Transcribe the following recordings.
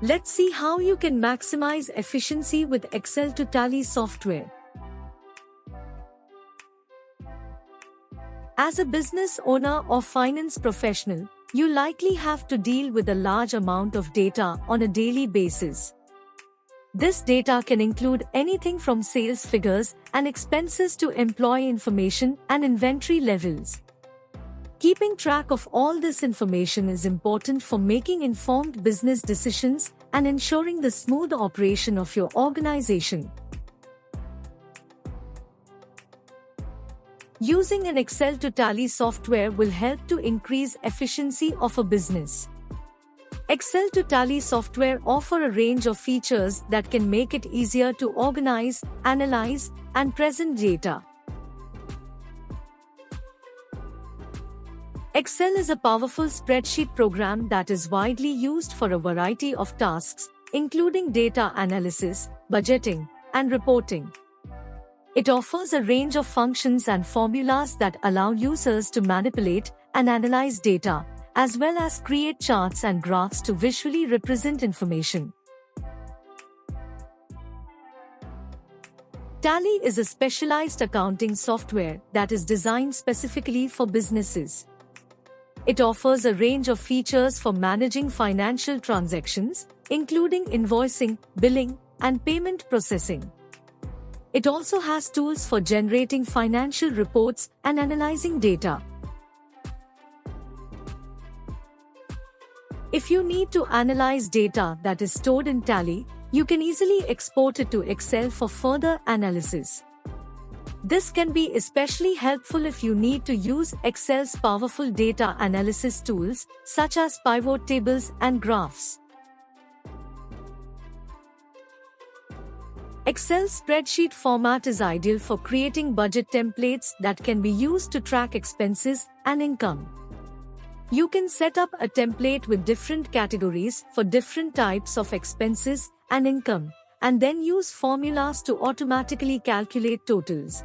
Let's see how you can maximize efficiency with Excel to Tally software. As a business owner or finance professional, you likely have to deal with a large amount of data on a daily basis. This data can include anything from sales figures and expenses to employee information and inventory levels. Keeping track of all this information is important for making informed business decisions and ensuring the smooth operation of your organization. Using an Excel to Tally software will help to increase efficiency of a business. Excel to Tally software offer a range of features that can make it easier to organize, analyze, and present data. Excel is a powerful spreadsheet program that is widely used for a variety of tasks, including data analysis, budgeting, and reporting. It offers a range of functions and formulas that allow users to manipulate and analyze data, as well as create charts and graphs to visually represent information. Tally is a specialized accounting software that is designed specifically for businesses. It offers a range of features for managing financial transactions, including invoicing, billing, and payment processing. It also has tools for generating financial reports and analyzing data. If you need to analyze data that is stored in Tally, you can easily export it to Excel for further analysis. This can be especially helpful if you need to use Excel's powerful data analysis tools, such as pivot tables and graphs. Excel's spreadsheet format is ideal for creating budget templates that can be used to track expenses and income. You can set up a template with different categories for different types of expenses and income, and then use formulas to automatically calculate totals.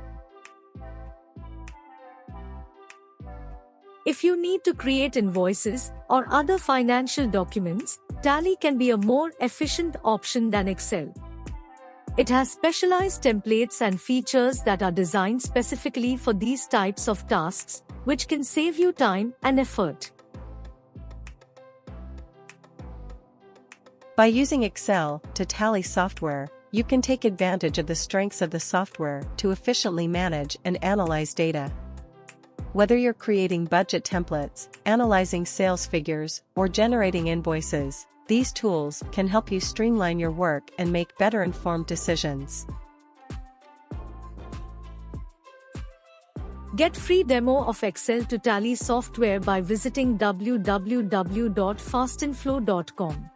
If you need to create invoices or other financial documents, Tally can be a more efficient option than Excel. It has specialized templates and features that are designed specifically for these types of tasks, which can save you time and effort. By using Excel to Tally software, you can take advantage of the strengths of the software to efficiently manage and analyze data. Whether you're creating budget templates, analyzing sales figures, or generating invoices, these tools can help you streamline your work and make better informed decisions. Get free demo of Excel to Tally software by visiting www.fastinflow.com.